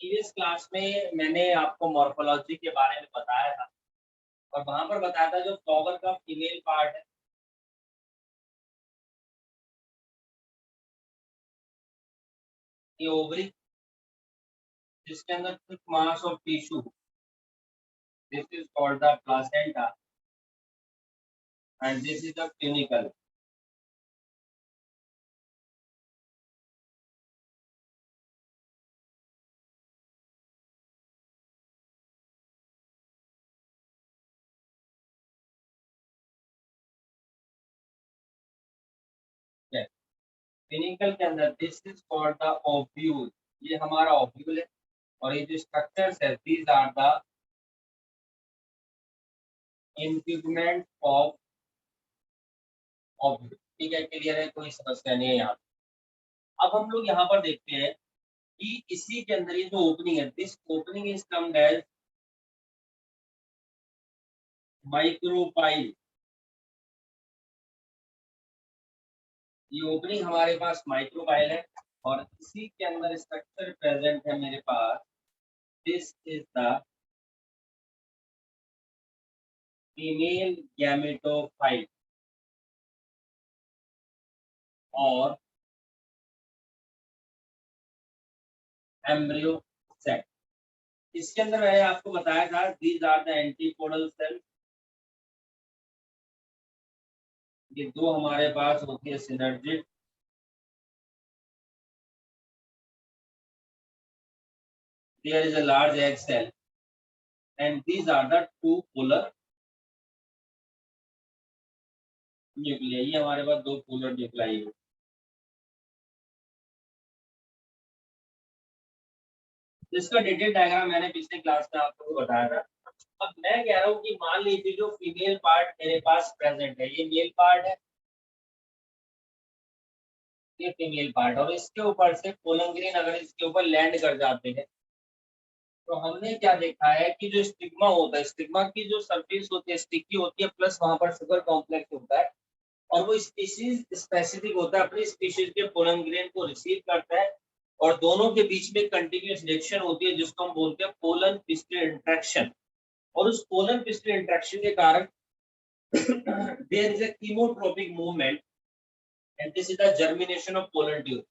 Previous class में मैंने आपको मॉर्फोलॉजी के बारे में बताया था और वहां पर बताया था जो फ्लावर का फीमेल पार्ट है ये ओवरी जिसके अंदर thick mass of tissue this is called the placenta and this is the funicle. Funicle के अंदर this is called the ovule, ये हमारा ओव्यूल है और ये जो स्ट्रक्चर्स है these are the integument of ovule. ठीक है, क्लियर है, कोई समस्या नहीं है यहाँ। अब हम लोग यहाँ पर देखते हैं कि इसी के अंदर ये जो ओपनिंग है this opening is termed as micropyle. ये ओपनिंग हमारे पास माइक्रोपाइल है और इसी के अंदर स्ट्रक्चर प्रेजेंट है मेरे पास। This is the female gametophyte और एम्ब्रियो सेट। इसके अंदर मैंने आपको बताया था these are the antipodal cell. ये दो हमारे पास होती है synergid, there is a large egg cell and these are the two polar nuclei। ये हमारे पास दो पोलर न्यूक्लियाई है। इसका डिटेल डायग्राम मैंने पिछले क्लास में आप लोगों को बताया था। अब मैं कह रहा हूँ कि मान लीजिए जो फीमेल पार्ट मेरे पास प्रेजेंट है ये मेल पार्ट है, ये फीमेल पार्ट, और इसके ऊपर से पोलन ग्रेन अगर इसके ऊपर लैंड कर जाते हैं तो हमने क्या देखा है कि जो स्टिग्मा होता है, स्टिग्मा की जो सरफेस होती है स्टिकी होती है, प्लस वहां पर शुगर कॉम्प्लेक्स होता है और वो स्पीशीज स्पेसिफिक होता है, अपनी स्पीशीज के पोलन ग्रेन को रिसीव करता है और दोनों के बीच में कंटिन्यूअस रिएक्शन होती है जिसको हम बोलते हैं पोलन पिस्टल इंटरेक्शन। और उस पोलन पिस्टल इंटरेक्शन के कारण there is a chemotropic movement and this is the germination of pollen tube.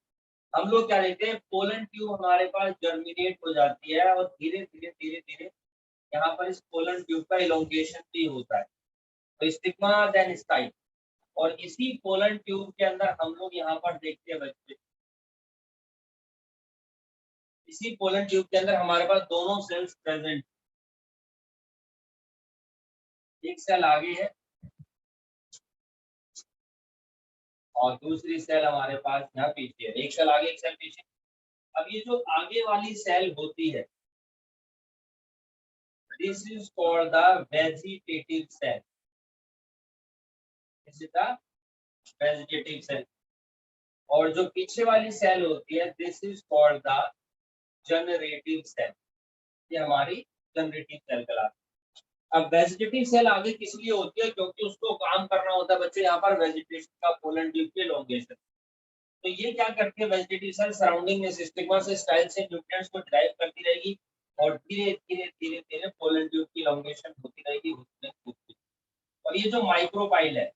हम लोग क्या देखते हैं, पोलन ट्यूब हमारे पास जर्मिनेट हो जाती है और धीरे धीरे धीरे धीरे यहाँ पर इस पोलन ट्यूब का इलोंगेशन भी होता है, तो स्टिग्मा देन स्टाइल। और इसी पोलन ट्यूब के अंदर हम लोग यहाँ पर देखते हैं बच्चे, इसी पोलन ट्यूब के अंदर हमारे पास दोनों सेल्स प्रेजेंट, एक सेल आगे है और दूसरी सेल हमारे पास यहाँ पीछे है, एक सेल आगे एक सेल पीछे। अब ये जो आगे वाली सेल होती है this is called the vegetative cell, this is the vegetative cell. और जो पीछे वाली सेल होती है this is called the generative cell, ये हमारी जनरेटिव सेल कहलाती है। अब वेजिटेटिव सेल आगे किस लिए होती है, क्योंकि उसको काम करना होता है बच्चे यहाँ पर वेजिटेशन का, पोलन ट्यूब के इलोंगेशन। तो ये क्या करती है वेजिटेटिव सेल, सराउंडिंग में स्टिग्मा से स्टाइल से न्यूट्रिएंट्स को ड्राइव करती रहेगी और धीरे धीरे धीरे धीरे पोलन ट्यूब की इलोंगेशन होती रहेगी और ये जो माइक्रोपाइल है,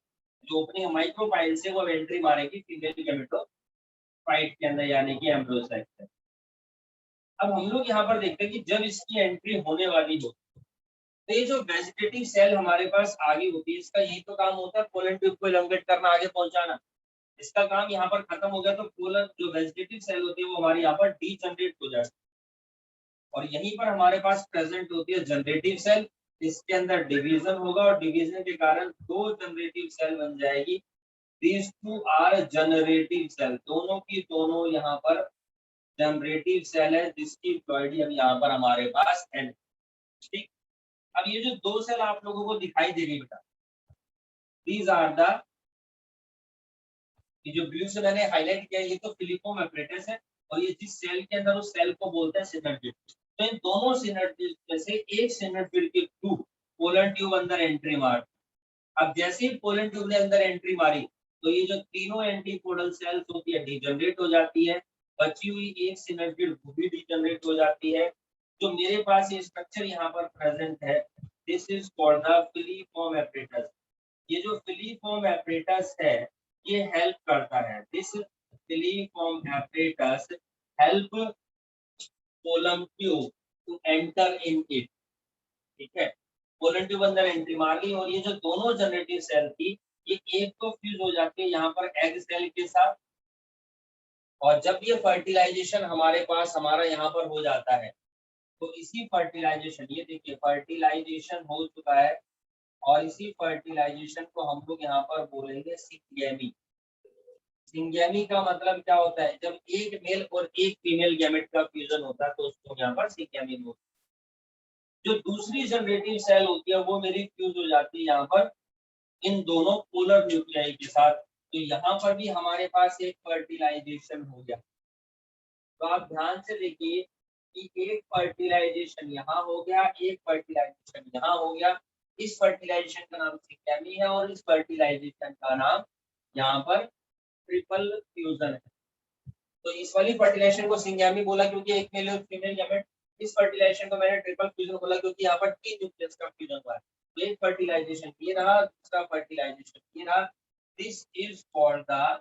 जो ओपनिंग माइक्रोपाइल से वो एंट्री मारेगी फीमेल गैमेटोफाइट के अंदर यानी कि एम्ब्रियो साइट से। अब हम लोग यहाँ पर देखते हैं कि जब इसकी एंट्री होने वाली हो तो ये जो वेजिटेटिव सेल हमारे पास आगे होती है इसका यही तो काम होता है पोलन ट्यूब को इलोंगेट करना, आगे पहुंचाना। इसका काम यहाँ पर खत्म हो गया तो पोलन जो वेजिटेटिव सेल होती है वो हमारी यहाँ पर डीजनरेट हो जाती है और यहीं पर हमारे पास प्रेजेंट होती है जनरेटिव सेल। इसके अंदर डिवीजन होगा और डिवीजन के कारण दो जनरेटिव सेल बन जाएगी। These two are generative cell, दोनों की दोनों यहाँ पर जनरेटिव सेल है जिसकी प्लॉइडी अब यहाँ पर हमारे पास है। ठीक, अब ये जो दो सेल आप लोगों को दिखाई दे रही बेटा, दीज आर द, ये जो ब्लू से मैंने हाईलाइट किया ये तो फिलिपोम एपरेटस है और ये जिस सेल के अंदर उस सेल को बोलते हैं सिनर्जिड। तो इन दोनों सिनर्जिड में से एक सिनर्जिड के थ्रू पोलन ट्यूब अंदर एंट्री मार। अब जैसे ही पोलन ट्यूब ने अंदर एंट्री मारी तो ये जो तीनों एंटीपोडल सेल्स होती है डीजनरेट हो जाती है बची हुई एक सिमेट्रिड वो भी डीजनरेट हो जाती है। जो मेरे पास ये स्ट्रक्चर यहाँ पर प्रेजेंट है, this is called the filiform apparatus. ये जो फिलीफॉर्म एपरेटस है ये हेल्प करता है, this filiform apparatus help pollen tube to enter in it. ठीक है, कोलन ट्यूब अंदर एंट्री मार ली और ये जो दोनों जनरेटिव सेल थी ये एक तो फ्यूज हो जाती है यहाँ पर एग सेल के साथ, और जब ये फर्टिलाइजेशन हमारे पास हमारा यहाँ पर हो जाता है तो इसी फर्टिलाइजेशन, ये देखिए फर्टिलाइजेशन हो चुका है और इसी फर्टिलाइजेशन को हम लोग यहाँ पर बोलेंगे सिंगेमी। सिंगेमी का मतलब क्या होता है, जब एक मेल और एक फीमेल गैमेट का फ्यूजन होता है तो उसको यहाँ पर सिंगेमी बोलते हैं। जो दूसरी जनरेटिव सेल होती है वो मेरी फ्यूज हो जाती है यहाँ पर इन दोनों पोलर न्यूक्लियाई के साथ, तो यहाँ पर भी हमारे पास एक फर्टिलाइजेशन हो गया। तो आप ध्यान से देखिए कि एक फर्टिलाइजेशन यहाँ हो गया, एक फर्टिलाइजेशन यहाँ हो गया। इस फर्टिलाइजेशन का नाम सिंगेमी है और इस फर्टिलाइजेशन का नाम यहाँ पर ट्रिपल फ्यूजन है। तो इस वाली फर्टिलाइजेशन को सिंगेमी बोला क्योंकि एक मेल और फीमेल गैमेट, इस फर्टिलाइजेशन को मैंने ट्रिपल फ्यूजन बोला क्योंकि यहाँ पर 3 न्यूक्लियस का फ्यूजन हुआ है। तो एक फर्टिलाइजेशन ये रहा, दूसरा फर्टिलाइजेशन ये रहा, this is called the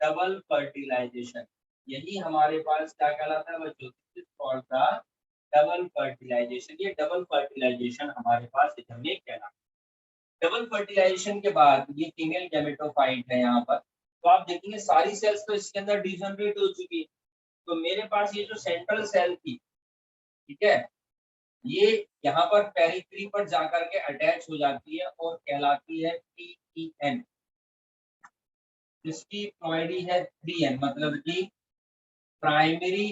double fertilisation. यही हमारे पास क्या कहलाता है बच्चों, this is called the double fertilisation. ये डबल फर्टिलाइजेशन हमारे पास इधर में कहलाता है। डबल फर्टिलाइजेशन के बाद ये फीमेल गैमेटोफाइट है यहाँ पर, तो आप देखेंगे सारी सेल्स तो इसके अंदर डिजनरेट हो चुकी है। तो मेरे पास ये जो सेंट्रल सेल थी, ठीक है, ये यहाँ पर पेरिफेरी पर जाकर के अटैच हो जाती है और कहलाती है PEN, जिसकी प्लॉइडी है 3N, मतलब कि प्राइमरी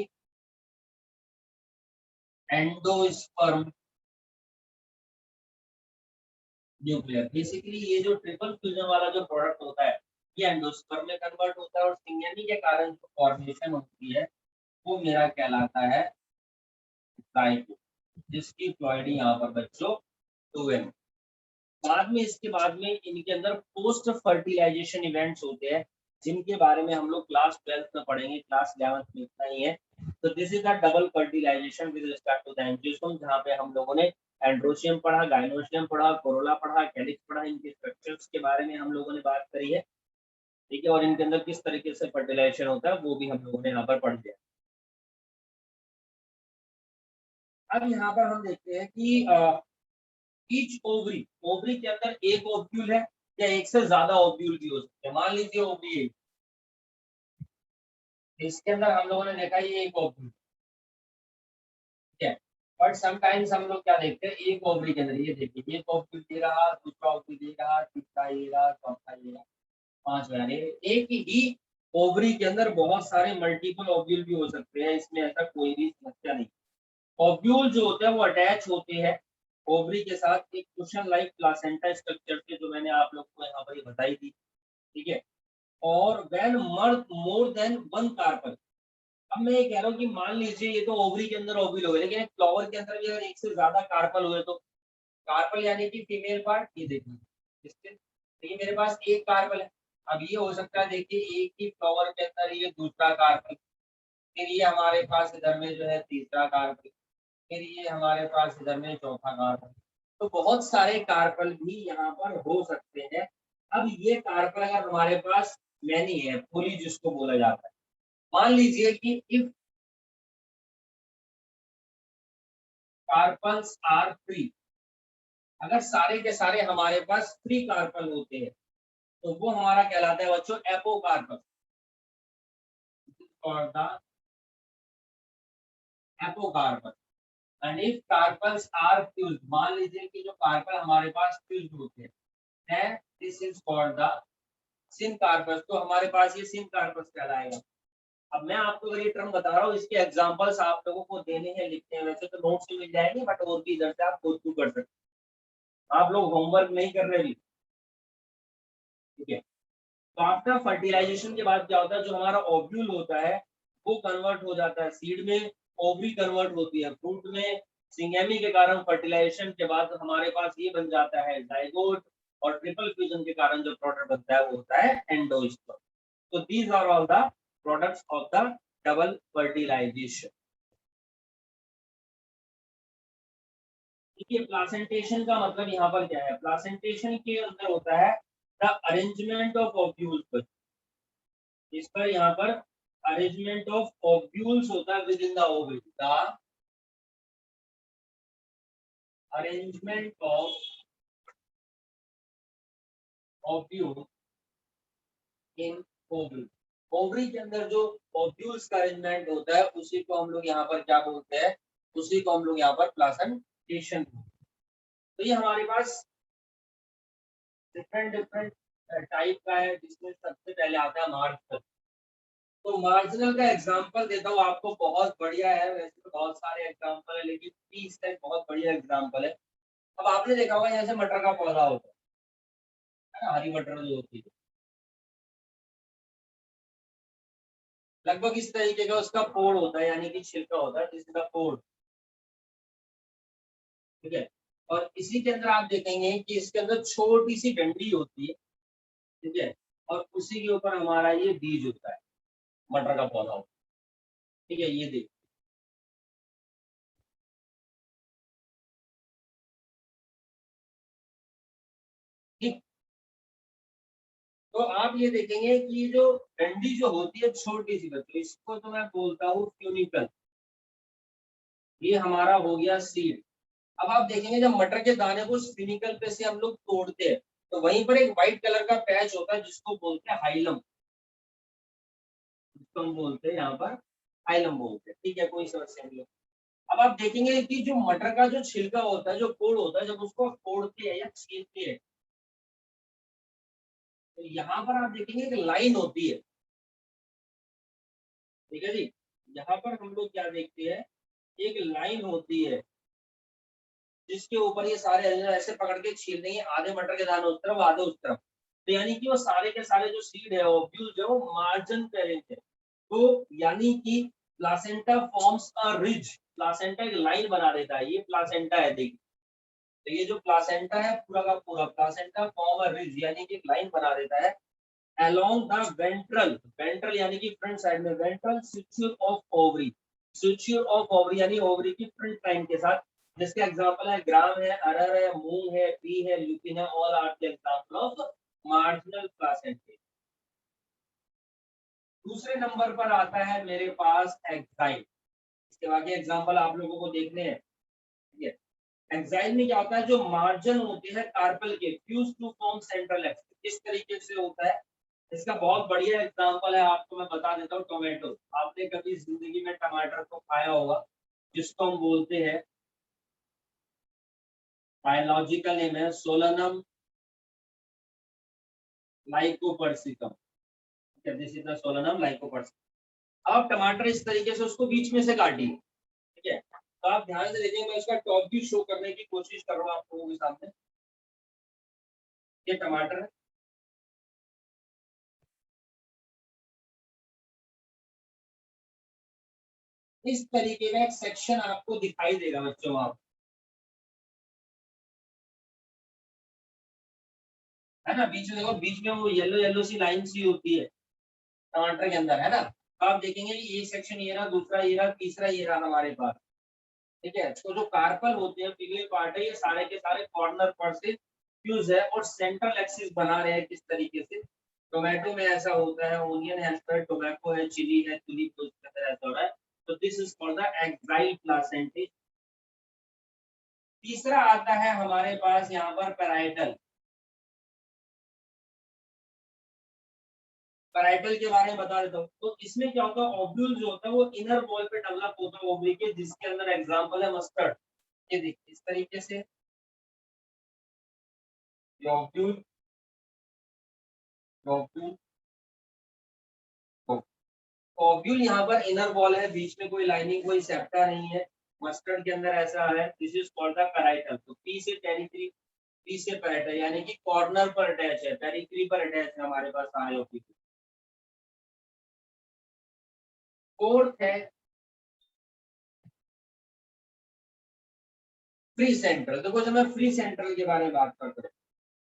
एंडोस्पर्म न्यूक्लियर। बेसिकली ये जो ट्रिपल फ्यूजन वाला जो प्रोडक्ट होता है ये एंडोस्पर्म में कन्वर्ट होता है और सिंगेमी के कारण जो फॉर्मेशन होती है वो मेरा कहलाता है जाइगोट, जिसकी प्लॉइडी यहाँ पर बच्चों 2N। बाद में इसके बाद में इनके अंदर पोस्ट फर्टिलाइजेशन इवेंट्स होते हैं जिनके बारे में हम लोग क्लास 12th में पढ़ेंगे, क्लास 11th में इतना ही है। तो this is the double fertilisation with respect to the angiosperm, जहाँ पे हम लोगों ने एंड्रोशियम पढ़ा, गाइनोशियम पढ़ा, कोरोला पढ़ा, कैलिक्स पढ़ा, इनके स्ट्रक्चर्स के बारे में हम लोगों ने बात करी है। ठीक है, और इनके अंदर किस तरीके से फर्टिलाइजेशन होता है वो भी हम लोगों ने यहाँ पर पढ़ लिया। अब यहाँ पर हम देखते हैं कि ईच ओवरी, ओवरी के अंदर एक ओव्यूल है या एक से ज्यादा ओव्यूल भी हो सकते हैं। मान लीजिए ओवरी, इसके अंदर हम लोगों ने देखा ये एक ओवरी, ठीक है, बट समटाइम्स हम लोग क्या देखते हैं, एक ओवरी के अंदर ये देखिए एक ओव्यूल दे रहा, दूसरा ओवरी दे रहा, तीसरा ये रहा, चौथा ये रहा, पांचवा, एक ही ओवरी के अंदर बहुत सारे मल्टीपल ओव्यूल भी हो सकते हैं, इसमें ऐसा कोई भी समस्या नहीं। ओव्यूल जो होते हैं वो अटैच होते हैं ओवरी के साथ एक कुशन लाइक प्लासेंटा स्ट्रक्चर से, जो मैंने आप लोग को यहाँ पर ये बताई थी। ठीक है, और when merge more than one carpel, अब मैं ये कह रहा हूँ कि मान लीजिए ये तो ओवरी के अंदर ओव्यूल हो गए, लेकिन फ्लावर के अंदर भी अगर एक से ज्यादा कार्पल हुए तो कार्पल यानी कि फीमेल पार्ट, ये देखिए देखिए मेरे पास एक कार्पल है। अब ये हो सकता है देखिए एक ही फ्लावर के अंदर ये दूसरा कार्पल, फिर ये हमारे पास इधर में जो है तीसरा कार्पल, फिर ये हमारे पास इधर में चौथा कार्पल। तो बहुत सारे कार्पल भी यहाँ पर हो सकते हैं। अब ये कार्पल अगर हमारे पास मैनी है, पोली जिसको बोला जाता है, मान लीजिए कि इफ कार्पल्स आर फ्री, अगर सारे के सारे हमारे पास फ्री कार्पल होते हैं तो वो हमारा कहलाता है बच्चों एपोकार्पल, और the apocarpal. And if carpels are fused, मान लीजिए कि जो कार्पल हमारे पास फ्यूज्ड होते हैं, this is called the syncarpous, तो हमारे पास ये सिन कार्पस कहलाएगा। अब मैं आपको अगर ये टर्म बता रहा हूँ, इसके एग्जांपल्स आप लोगों को देने हैं, लिखते हैं, वैसे तो नोट्स में मिल जाएंगे बट और भी इधर से आप गो थ्रू कर सकते हैं। आप लोग होमवर्क नहीं कर रहे भी, ठीक है। तो आफ्टर फर्टिलाइजेशन के बाद क्या होता है, जो हमारा ओव्यूल होता है वो कन्वर्ट हो जाता है सीड में, ओवरी कन्वर्ट होती है फ्रूट में, सिंगेमी के कारण फर्टिलाइजेशन के बाद हमारे पास ये बन जाता है जाइगोट, और ट्रिपल फ्यूजन के कारण जो प्रोडक्ट बनता है वो होता है endosperm. So these are all the products of the double fertilisation. देखिए प्लासेंटेशन का मतलब यहाँ पर क्या है, प्लासेंटेशन के अंदर होता है द अरेंजमेंट ऑफ ओव्यूल्स। इस पर यहाँ पर अरेंजमेंट ऑफ ओव्यूल्स होता है with in the ovary, the arrangement of ovule in ovary. Ovary के अंदर जो ओव्यूल्स का अरेंजमेंट होता है उसी को हम लोग यहाँ पर क्या बोलते हैं, उसी को हम लोग यहाँ पर प्लासेंटेशन। तो ये हमारे पास डिफरेंट डिफरेंट टाइप का है, जिसमें सबसे पहले आता है मार्जिनल। तो मार्जिनल का एग्जांपल देता हूँ आपको, बहुत बढ़िया है, वैसे तो बहुत सारे एग्जांपल है लेकिन पीस का बहुत बढ़िया एग्जांपल है। अब आपने देखा होगा यहाँ से मटर का पौधा होता है ना, हरी मटर जो होती है लगभग इस तरीके का उसका पोड़ होता है, यानी कि छिलका होता है जिसका पोड़, ठीक है। और इसी के अंदर आप देखेंगे कि इसके अंदर छोटी सी डंडी होती है, ठीक है, और उसी के ऊपर हमारा ये बीज होता है, मटर का पौधा होता है, ठीक है। ये देखिए, ठीक। तो आप ये देखेंगे कि जो डंडी जो होती है छोटी सी, बच्चों इसको तो मैं बोलता हूँ फ्यूनिकल, ये हमारा हो गया सीड। अब आप देखेंगे जब मटर के दाने को स्पिनिकल पे से हम लोग तोड़ते हैं तो वहीं पर एक व्हाइट कलर का पैच होता है जिसको बोलते हैं हाइलम, जिसको हम बोलते हैं यहाँ पर हाइलम बोलते हैं, ठीक है, कोई समस्या नहीं है। अब आप देखेंगे कि जो मटर का जो छिलका होता है, जो कोड़ होता है, जब उसको फोड़ते हैं या छीलते हैं तो यहाँ पर आप देखेंगे एक लाइन होती है, ठीक है जी। यहाँ पर हम लोग क्या देखते हैं, एक लाइन होती है जिसके ऊपर ये सारे ऐसे पकड़ के छील देंगे, आधे मटर के दाने उस तरफ आधे उस तरफ, तो यानी कि वो सारे के सारे जो सीड है ओव्यूल जो मार्जिन पे रहते हैं। तो यानी कि placenta forms a ridge, placenta एक लाइन बना देता है, ये प्लासेंटा है देखिए। तो ये जो प्लासेंटा है पूरा का पूरा प्लासेंटा फॉर्म अ रिज, यानी कि एक लाइन बना देता है along the ventral, ventral यानी कि फ्रंट साइड में, ventral suture of ovary, suture of ovary यानी ओवरी की फ्रंट लाइन के साथ, जिसके एग्जांपल है ग्राम है, अरहर है, मूंग है, पी है, ल्यूपिन है, all are the example of marginal placenta. दूसरे नंबर पर आता है मेरे पास एक्साइल। इसके बाकी एग्जांपल आप लोगों को देखने हैं, ठीक है। एक्साइल में क्या होता है, जो मार्जिन होते हैं कार्पल के fuse to form central axis, इस तरीके से होता है। इसका बहुत बढ़िया एग्जांपल है, आपको मैं बता देता हूँ, टोमेटो। आपने कभी जिंदगी में टमाटर को खाया होगा, जिसको हम बोलते हैं, बायोलॉजिकल नेम है Solanum lycopersicum, this is the Solanum lycopersicum. अब टमाटर इस तरीके से उसको बीच में से काटिए, ठीक है। तो आप ध्यान से देखिए, मैं इसका टॉप भी शो करने की कोशिश कर रहा हूँ आप लोगों के सामने। ये टमाटर है, इस तरीके का एक सेक्शन आपको दिखाई देगा बच्चों, आप है ना, बीच में देखो, बीच में वो येलो येलो सी लाइन सी होती है टमाटर के अंदर, है ना। तो आप देखेंगे कि एक सेक्शन ये रहा, दूसरा ये रहा, तीसरा ये रहा हमारे पास, ठीक है। तो जो कार्पल होते हैं, पिगली पार्ट है, ये सारे के सारे कॉर्नर पर से फ्यूज है और सेंट्रल एक्सिस बना रहे हैं, किस तरीके से टोमेटो में ऐसा होता है, ओनियन है, टोमेटो है, चिली है, चिली तो इसके अंदर ऐसा हो रहा है। तो this is called the axile placenta. तीसरा आता है हमारे पास यहाँ पर पैराइटल। पैराइटल के बारे में बता देता हूँ। तो इसमें क्या होता है, ओव्यूल जो होता है वो इनर वॉल पे डेवलप होता है ओवरी के, जिसके अंदर एग्जांपल है मस्टर्ड। ये देखिए इस तरीके से ओव्यूल, ओव्यूल, ओव्यूल यहाँ पर इनर वॉल है, बीच में कोई लाइनिंग कोई सेप्टा नहीं है। मस्टर्ड के अंदर ऐसा है, this is called the parietal. तो पी से पेरिफेरी, पी से पैराइटल यानी कि कॉर्नर पर अटैच है, पेरिफेरी पर अटैच है हमारे पास सारे ओव्यूल। फोर्थ है फ्री सेंट्रल। देखो जब मैं फ्री सेंट्रल के बारे में बात करता हूँ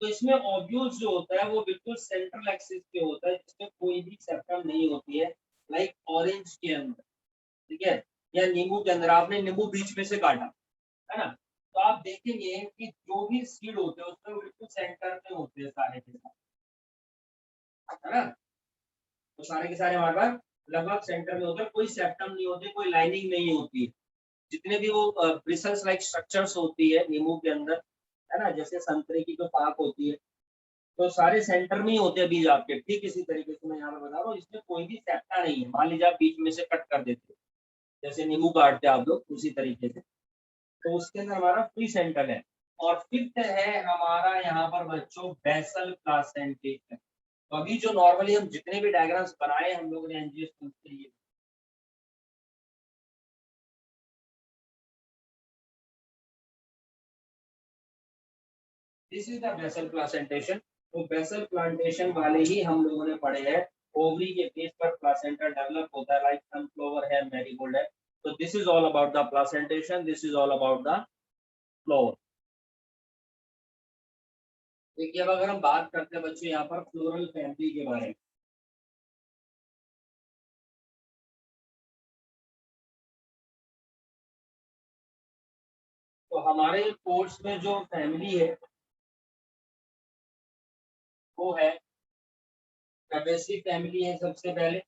तो इसमें ओव्यूल्स जो होता है वो बिल्कुल सेंट्रल एक्सिस पे होता है, जिसमें कोई भी सेप्टम नहीं होती है। लाइक ऑरेंज के अंदर, ठीक है, या नींबू के अंदर आपने नींबू बीच में से काटा, है ना, तो आप देखेंगे कि जो भी सीड होते हैं उसमें बिल्कुल सेंटर में होते हैं सारे के सारे, है ना, तो सारे के सारे हमारे पास लगभग सेंटर में होते हैं, कोई सेप्टम नहीं होते, कोई लाइनिंग नहीं होती, जितने भी वो ब्रिसल्स लाइक स्ट्रक्चर्स होती है नींबू के अंदर, है ना, जैसे संतरे की जो पाक होती है, तो सारे सेंटर में ही होते हैं बीज आपके, ठीक इसी तरीके से मैं यहाँ पर बता रहा हूँ, इसमें कोई भी सेप्टा नहीं है, मान लीजिए आप बीच में से कट कर देते हो जैसे नींबू काटते हैं आप लोग उसी तरीके से, तो उसके अंदर हमारा फ्री सेंटर है। और फिफ्थ है हमारा यहाँ पर बच्चों बेसल प्लासेंटेशन। तो अभी जो नॉर्मली हम जितने भी डायग्राम्स बनाए हम लोगों ने एनजीओ के लिए, this is the basal placentation. तो बेसल प्लांटेशन वाले ही हम लोगों ने पढ़े हैं, ओवरी के बेस पर प्लासेंटा डेवलप होता है, लाइक सनफ्लावर है, मैरीगोल्ड है, तो this is all about the placentation, this is all about the flower. देखिए अब अगर हम बात करते हैं बच्चों यहाँ पर फ्लोरल फैमिली के बारे में, तो हमारे कोर्स में जो फैमिली है वो है फैबेसी फैमिली है सबसे पहले,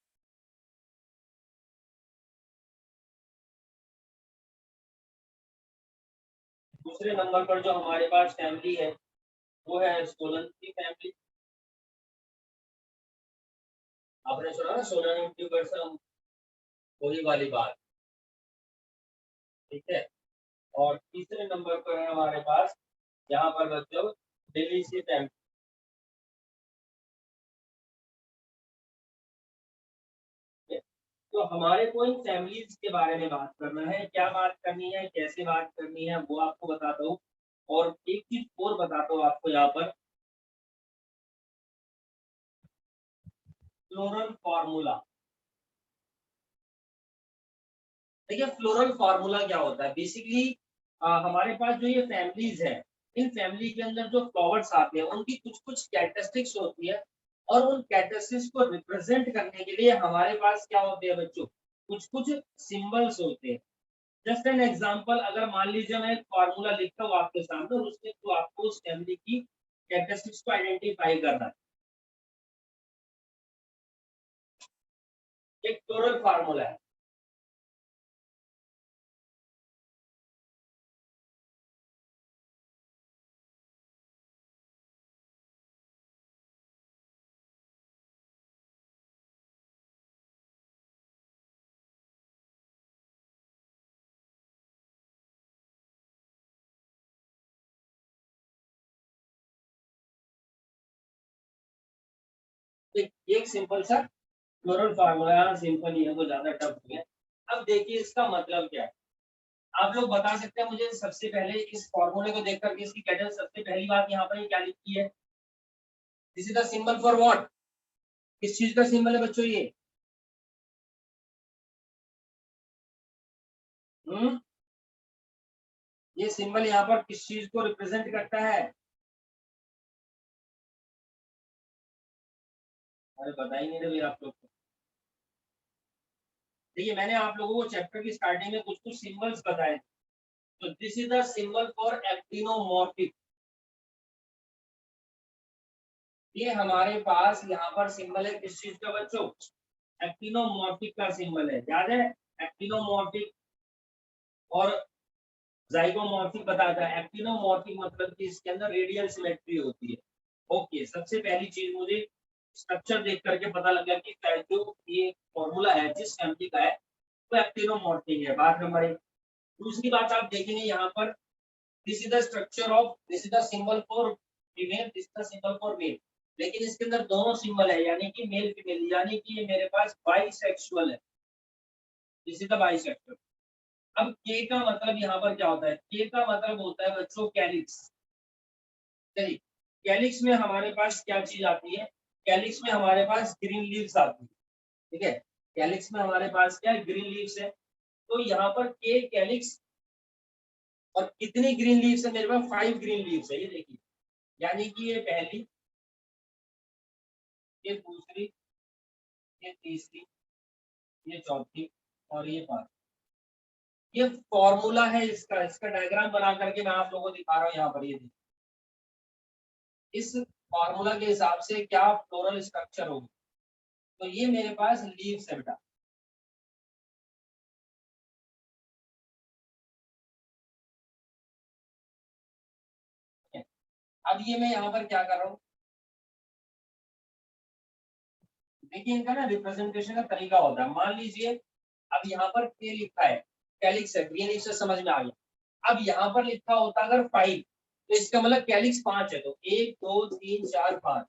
दूसरे नंबर पर जो हमारे पास फैमिली है वो है सोलंकी फैमिली। आपने सुना ना सोलर ट्यूबर्सम, वही वाली बात, ठीक है। और तीसरे नंबर पर है हमारे पास यहाँ पर बच्चों डिलीसी फैमिली। तो हमारे को इन फैमिलीज के बारे में बात करना है, क्या बात करनी है, कैसे बात करनी है, वो आपको बताता हूँ। और एक चीज और बताता हूँ आपको यहाँ पर, फ्लोरल फार्मूला। देखिए फ्लोरल फार्मूला क्या होता है बेसिकली, हमारे पास जो ये फैमिलीज है, इन फैमिली के अंदर जो फ्लावर्स आते हैं उनकी कुछ कुछ कैरेक्टरिस्टिक्स होती है, और उन कैरेक्टरिस्टिक्स को रिप्रेजेंट करने के लिए हमारे पास क्या होते हैं बच्चों, कुछ कुछ सिंबल्स होते हैं। जस्ट एन एग्जांपल, अगर मान लीजिए मैं एक फार्मूला लिखता हूँ आपके सामने और उसके थ्रू आपको उस फैमिली की कैरेक्टरिस्टिक्स को आइडेंटिफाई करना है, एक फ्लोरल फार्मूला है। एक सिंपल सा फ्लोरल फार्मूला, सिंपल ही है, वो ज्यादा टफ नहीं है। अब देखिए इसका मतलब क्या है, आप लोग बता सकते हैं मुझे सबसे पहले इस फॉर्मूले को देख करके इसकी कैटेगरी, सबसे पहली बात यहाँ पर क्या लिखी है, this is the symbol for what, किस चीज का सिंबल है बच्चों ये, हम्म, ये सिंबल यहाँ पर किस चीज को रिप्रेजेंट करता है, अरे बता ही नहीं रहे आप लोग को। देखिए मैंने आप लोगों को चैप्टर की स्टार्टिंग में कुछ कुछ सिंबल्स बताए, तो this is the symbol for actinomorphic, ये हमारे पास यहाँ पर सिंबल है किस चीज का बच्चों, एक्टिनोमॉर्फिक का सिंबल है, याद है, एक्टिनोमॉर्फिक और जाइगोमॉर्फिक बताता है। एक्टिनोमॉर्फिक मतलब कि इसके अंदर रेडियल सिमेट्री होती है। ओके, सबसे पहली चीज मुझे स्ट्रक्चर देख करके पता लगा कि जो ये फॉर्मूला है जिस फैमिली का है वो एक्टिनोमॉर्फिक है, बात नंबर एक। दूसरी बात आप देखेंगे यहाँ पर, this is the structure of, this is the symbol for female, this is the symbol for male, लेकिन इसके अंदर दोनों सिंबल है, यानी कि मेल फीमेल, यानी कि ये मेरे पास बाइसेक्सुअल है, दिस इज द बाइसेक्सुअल। अब के का मतलब यहाँ पर क्या होता है, के का मतलब होता है बच्चों कैलिक्स। चलिए, कैलिक्स में हमारे पास क्या चीज आती है, कैलिक्स में हमारे पास ग्रीन लीव्स आती है, ठीक है, कैलिक्स में हमारे पास क्या है, ग्रीन लीव्स है। तो यहाँ पर के कैलिक्स, और कितनी ग्रीन लीव्स है मेरे पास, 5 ग्रीन लीव्स है, ये देखिए, यानी कि ये पहली, ये दूसरी, ये तीसरी, ये चौथी और ये पांच। ये फॉर्मूला है इसका, इसका डायग्राम बना करके मैं आप लोगों को दिखा रहा हूँ यहाँ पर। ये देखिए इस फॉर्मूला के हिसाब से क्या फ्लोरल स्ट्रक्चर होगी। तो ये मेरे पास लीव्स है बेटा। अब ये मैं यहाँ पर क्या कर रहा हूँ, देखिए इनका ना रिप्रेजेंटेशन का तरीका होता है। मान लीजिए अब यहाँ पर के लिखा है, कैलिक्स है, ग्रीन से समझ में आ गया। अब यहाँ पर लिखा होता अगर 5, तो इसका मतलब कैलिक्स 5 है, तो 1 2 3 4 5।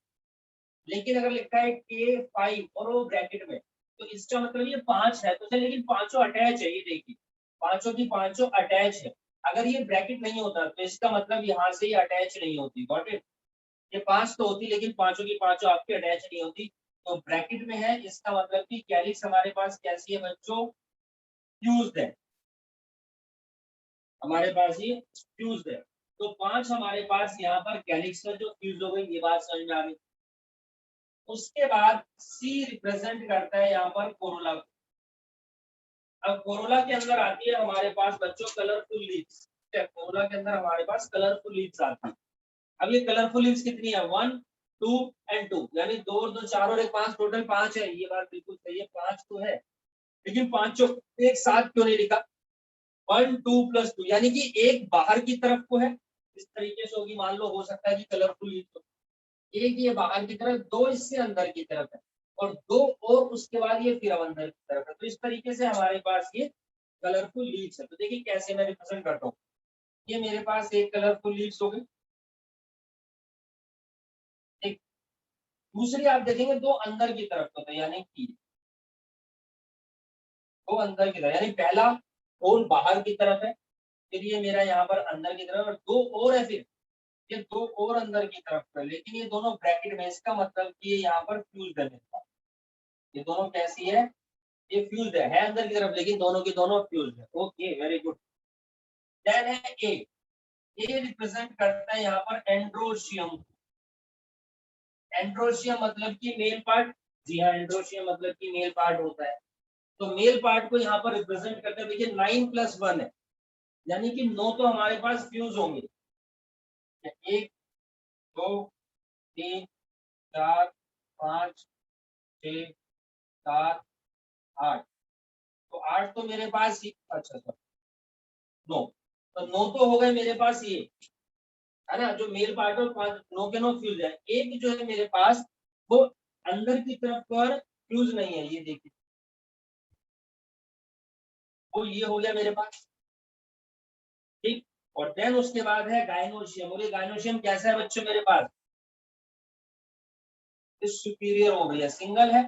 लेकिन अगर लिखा है के 5 और वो ब्रैकेट में, तो इसका मतलब ये 5 है। तो चलिए, लेकिन पांचों अटैच है, ये देखिए पांचों की पांचों अटैच है। अगर ये ब्रैकेट नहीं होता तो इसका मतलब यहाँ से ये अटैच नहीं होती। Got it. ये 5 तो होती लेकिन पांचों की पांचों आपकी अटैच नहीं होती। तो ब्रैकेट में है, इसका मतलब कि कैलिक्स हमारे पास कैसी है बच्चों, फ्यूज्ड है। हमारे पास ये फ्यूज्ड है। तो 5 हमारे पास यहाँ पर कैलिक्स है जो फ्यूज हो गई, ये बात समझ में आ गई। उसके बाद सी रिप्रेजेंट करता है यहाँ पर कोरोला। अब कोरोला के अंदर आती है हमारे पास बच्चों कलरफुल लीव्स। कोरोला के अंदर हमारे पास कलरफुल लीव्स आती है। अब ये कलरफुल लीव्स कितनी है, 1 2 एंड 2, यानी 2 और 2 4 और 1 5, टोटल 5 है। ये बात बिल्कुल सही है, 5 तो है, लेकिन पांचों एक साथ क्यों नहीं लिखा। 1 2 + 2, यानी कि एक बाहर की तरफ को है, इस तरीके से होगी। मान लो हो सकता है कि कलरफुल लीव्स, एक ये बाहर की तरफ, दो इससे अंदर की तरफ है, और दो और उसके बाद ये फिर अंदर की तरफ है। तो इस तरीके से हमारे पास ये कलरफुल लीव्स है। तो देखिए कैसे मैं रिप्रेजेंट करता हूँ। ये मेरे पास एक कलरफुल लीव्स हो गई, एक दूसरी आप देखेंगे दो अंदर की तरफ होता है, यानी कि दो अंदर की तरफ, यानी पहला होल बाहर की तरफ है, फिर ये मेरा यहाँ पर अंदर की तरफ, और दो और है, फिर ये दो और अंदर की तरफ है, लेकिन ये दोनों ब्रैकेट में। इसका मतलब कि ये यहाँ पर फ्यूज है मेरे पास। ये दोनों कैसी है, ये फ्यूज है अंदर की तरफ, लेकिन दोनों की दोनों फ्यूज है। Okay, very good. देन है ए। ए रिप्रेजेंट करता है यहाँ पर एंड्रोशियम। एंड्रोशियम मतलब कि मेल पार्ट। जी हाँ, एंड्रोशियम मतलब कि मेल पार्ट होता है। तो मेल पार्ट को यहाँ पर रिप्रेजेंट करते हैं। देखिए 9 + 1 है, यानी कि 9 तो हमारे पास फ्यूज होंगे। 1 2 3 4 5 6 7 8। तो 8 तो मेरे पास ही, अच्छा अच्छा 9, तो 9 तो हो गए मेरे पास ये, है ना, जो मेल पार्ट और 5 9 के 9 फ्यूज है। एक जो है मेरे पास वो अंदर की तरफ पर फ्यूज नहीं है, ये देखिए, वो ये हो गया मेरे पास। ठीक। और देन उसके बाद है गायनोशियम। और ये गायनोशियम कैसा है बच्चों मेरे पास, सुपीरियर हो गया, सिंगल है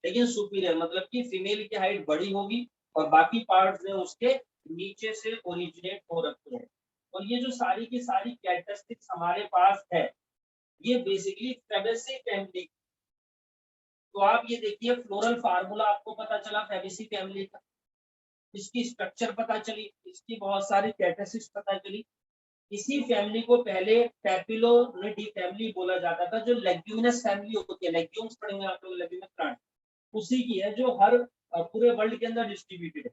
लेकिन सुपीरियर, मतलब कि फीमेल की हाइट बड़ी होगी और बाकी पार्ट्स जो उसके नीचे से ओरिजिनेट हो रखे हैं। और ये जो सारी की सारी कैरेक्टरिस्टिक्स हमारे पास है, ये बेसिकली फेबेसी फैमिली। तो आप ये देखिए फ्लोरल फार्मूला आपको पता चला फेबेसी फैमिली का, इसकी स्ट्रक्चर पता चली, इसकी बहुत सारी कैरेक्टरिस्टिक्स पता चली। इसी फैमिली को पहले पैपिलोनिडी फैमिली बोला जाता था, जो लेग्यूमिनस फैमिली होती है। लेग्यूम्स पढ़ेंगे आप लोग, लेग्यूमिनस प्लांट उसी की है, जो हर पूरे वर्ल्ड के अंदर डिस्ट्रीब्यूटेड है।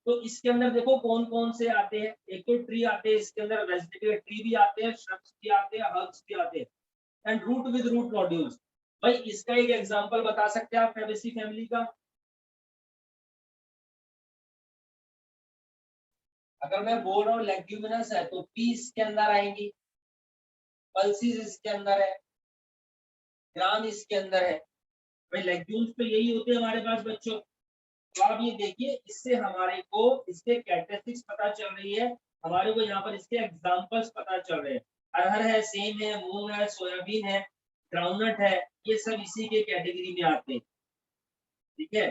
तो इसके अंदर देखो कौन कौन से आते हैं। एक तो ट्री आते हैं, इसके अंदर वेजिटेटिव ट्री भी आते हैं, श्रब्स भी आते हैं, हर्ब्स भी आते हैं, and root with root nodules. भाई इसका एक एग्जांपल बता सकते हैं आप फैबेसी फैमिली का। अगर मैं बोल रहा हूँ लेग्यूमिनस है तो पीस के अंदर आएंगी, पल्सीज इसके अंदर है, ग्राम इसके अंदर है। भाई लेग्यूम्स तो यही होते हैं हमारे पास बच्चों। तो आप ये देखिए, इससे हमारे को इसके कैरेक्टरिस्टिक्स पता चल रही है, हमारे को यहाँ पर इसके एग्जांपल्स पता चल रहे हैं। अरहर है, सेम है, मूंग है, सोयाबीन है, ग्राउंडनट है, ये सब इसी के कैटेगरी में आते हैं। ठीक है।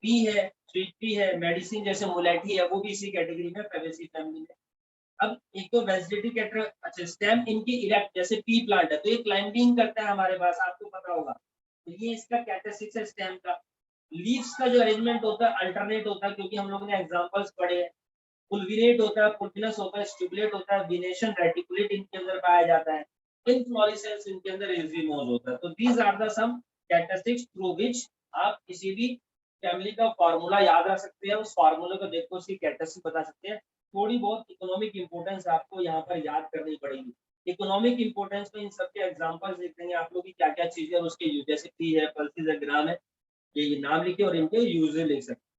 पी है, स्वीट पी है, मेडिसिन जैसे मुलेठी है, वो भी इसी कैटेगरी में, फेबेसी फैमिली में। अब एक तो वेजिटेटिव कैटर, अच्छा स्टेम इनकी इरेक्ट, जैसे पी प्लांट है तो ये क्लाइंबिंग करता है हमारे पास, आपको पता होगा। तो ये इसका कैरेक्टरिस्टिक्स है स्टेम का। लीव्स का जो अरेंजमेंट होता है अल्टरनेट होता है, क्योंकि हम लोग ने एग्जांपल्स पढ़े हैं। फुलविनेट होता है, फुलफिनस होता है, स्टिबुलेट होता है, विनेशन रेटिकुलेट इनके अंदर पाया जाता है, इनफ्लोरेसेंस इनके अंदर एजीमोस होता है। तो these are the some characteristics through which आप किसी भी फैमिली का फार्मूला याद रख सकते हैं, उस फार्मूले को देखो उसकी कैरेक्टरिस्टिक बता सकते हैं। थोड़ी बहुत इकोनॉमिक इंपोर्टेंस आपको यहाँ पर याद करनी पड़ेगी। इकोनॉमिक इंपोर्टेंस में इन सबके एग्जांपल्स लिख देंगे आप लोग की क्या क्या चीजें, उसके जैसे पी है, पल्सेस है, ग्राम है, ये नाम लिखे और इनके यूजेस लिख सकते हैं।